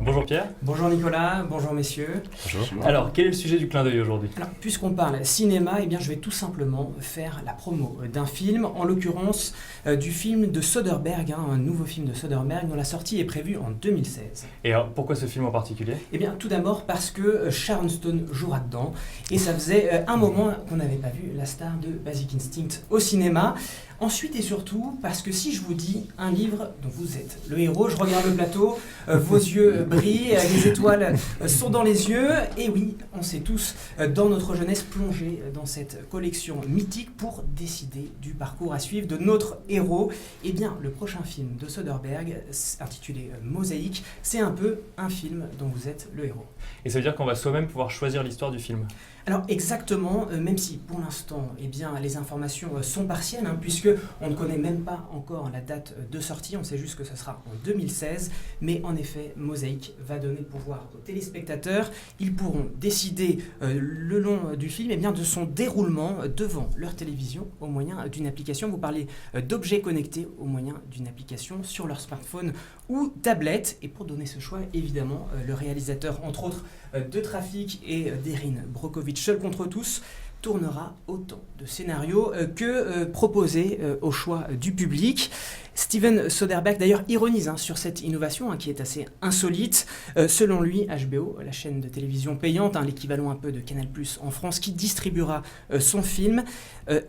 Bonjour Pierre. Bonjour Nicolas, bonjour messieurs. Bonjour. Alors, quel est le sujet du clin d'œil aujourd'hui ? Alors, puisqu'on parle cinéma, eh bien, je vais tout simplement faire la promo d'un film, en l'occurrence du film de Soderbergh, un nouveau film de Soderbergh dont la sortie est prévue en 2016. Et alors, pourquoi ce film en particulier ? Eh bien, tout d'abord parce que Sharon Stone jouera dedans, et ça faisait un moment qu'on n'avait pas vu la star de Basic Instinct au cinéma. Ensuite et surtout parce que si je vous dis un livre dont vous êtes le héros, je regarde le plateau, vos yeux brillent, les étoiles sont dans les yeux, et oui, on s'est tous dans notre jeunesse plongé dans cette collection mythique pour décider du parcours à suivre de notre héros. Eh bien, le prochain film de Soderbergh, intitulé Mosaïque, c'est un peu un film dont vous êtes le héros. Et ça veut dire qu'on va soi-même pouvoir choisir l'histoire du film ? Alors exactement, même si pour l'instant eh bien, les informations sont partielles, puisque on ne connaît même pas encore la date de sortie, on sait juste que ce sera en 2016, mais en effet, Mosaïque va donner le pouvoir aux téléspectateurs. Ils pourront décider le long du film eh bien, de son déroulement devant leur télévision au moyen d'une application. Vous parlez d'objets connectés au moyen d'une application sur leur smartphone ou tablette. Et pour donner ce choix, évidemment, le réalisateur, entre autres, de Trafic et d'Erin Brockovich, Seul contre tous, tournera autant de scénarios que proposés au choix du public. Steven Soderbergh d'ailleurs ironise sur cette innovation qui est assez insolite. Selon lui, HBO, la chaîne de télévision payante, l'équivalent un peu de Canal+ en France, qui distribuera son film,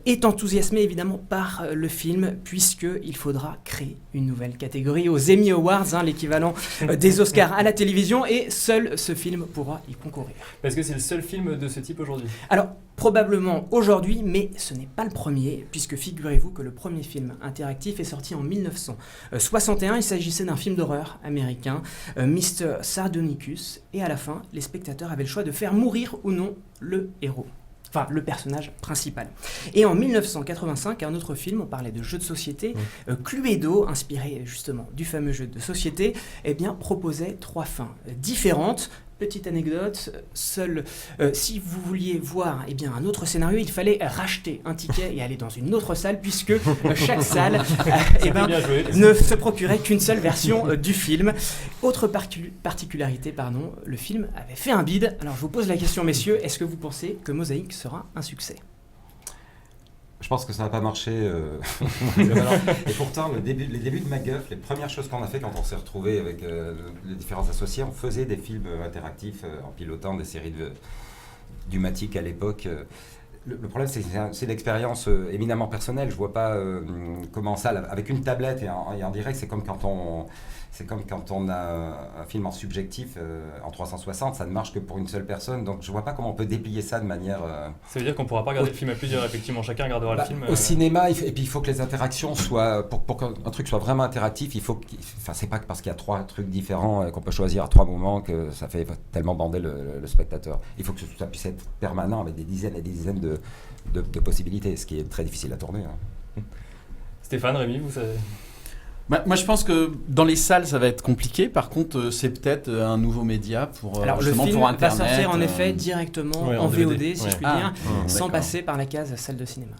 est enthousiasmé évidemment par le film, puisqu'il faudra créer une nouvelle catégorie aux Emmy Awards, l'équivalent des Oscars à la télévision, et seul ce film pourra y concourir. Parce que c'est le seul film de ce type aujourd'hui ? Alors, probablement aujourd'hui, mais ce n'est pas le premier, puisque figurez-vous que le premier film interactif est sorti en 1961. Il s'agissait d'un film d'horreur américain, Mr. Sardonicus, et à la fin, les spectateurs avaient le choix de faire mourir ou non le héros. Enfin, le personnage principal. Et en 1985, un autre film, on parlait de jeu de société, Cluedo, inspiré justement du fameux jeu de société, eh bien, proposait 3 fins différentes. Petite anecdote, si vous vouliez voir un autre scénario, il fallait racheter un ticket et aller dans une autre salle, puisque chaque salle ne se procurait qu'une seule version du film. Autre particularité, le film avait fait un bide. Alors je vous pose la question, messieurs, est-ce que vous pensez que Mosaïque sera un succès ? Je pense que ça n'a pas marché. Et pourtant, les débuts de MacGuff, les premières choses qu'on a fait quand on s'est retrouvé avec les différents associés, on faisait des films interactifs en pilotant des séries du Matic à l'époque. Le problème, c'est une expérience éminemment personnelle. Je ne vois pas comment ça, avec une tablette et en direct, c'est comme quand on a un film en subjectif en 360, ça ne marche que pour une seule personne. Donc je ne vois pas comment on peut déplier ça de manière... Ça veut dire qu'on ne pourra pas regarder le film à plusieurs, effectivement. Chacun regardera le film. Au cinéma, et puis il faut que les interactions soient... Pour qu'un truc soit vraiment interactif, c'est pas parce qu'il y a 3 trucs différents qu'on peut choisir à 3 moments que ça fait tellement bander le spectateur. Il faut que ça puisse être permanent avec des dizaines et des dizaines de possibilités, ce qui est très difficile à tourner. Stéphane, Rémi, vous savez... Moi, je pense que dans les salles, ça va être compliqué. Par contre, c'est peut-être un nouveau média pour Alors, le film pour Internet. va sortir en effet directement en VOD, si je puis dire, sans passer par la case salle de cinéma.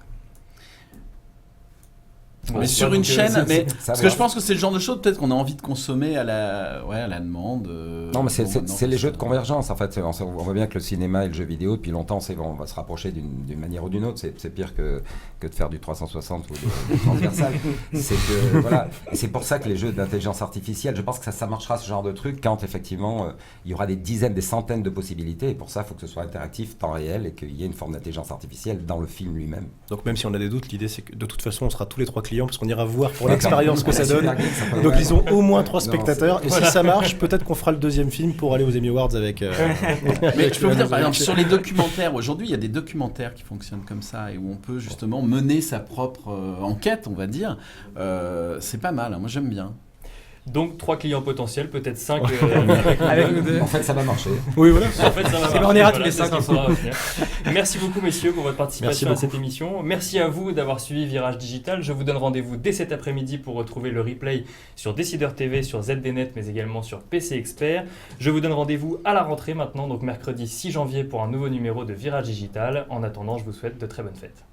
Mais sur une chaîne, parce que je pense que c'est le genre de choses peut-être qu'on a envie de consommer à la demande. Non, mais c'est les jeux de convergence. En fait, on voit bien que le cinéma et le jeu vidéo, depuis longtemps, on va se rapprocher d'une manière ou d'une autre. C'est pire que de faire du 360 ou du transversal. Et c'est pour ça que les jeux d'intelligence artificielle, je pense que ça marchera, ce genre de truc, quand effectivement il y aura des dizaines, des centaines de possibilités. Et pour ça, il faut que ce soit interactif, temps réel, et qu'il y ait une forme d'intelligence artificielle dans le film lui-même. Donc même si on a des doutes, l'idée c'est que de toute façon, on sera tous les 3 clients, parce qu'on ira voir pour l'expérience que ça donne. Donc ils ont au moins 3 spectateurs, et si ça marche, peut-être qu'on fera le deuxième film pour aller aux Emmy Awards avec... Mais je peux vous dire, par exemple, sur les documentaires, aujourd'hui, il y a des documentaires qui fonctionnent comme ça, et où on peut justement mener sa propre enquête, on va dire. C'est pas mal, moi j'aime bien. Donc 3 clients potentiels, peut-être 5 avec nous deux. En fait, ça va marcher. Oui, voilà. En fait, ça va marcher. On ira tous les 5. Merci beaucoup, messieurs, pour votre participation à cette émission. Merci à vous d'avoir suivi Virage Digital. Je vous donne rendez-vous dès cet après-midi pour retrouver le replay sur Décideur TV, sur ZDNet, mais également sur PC Expert. Je vous donne rendez-vous à la rentrée maintenant, donc mercredi 6 janvier pour un nouveau numéro de Virage Digital. En attendant, je vous souhaite de très bonnes fêtes.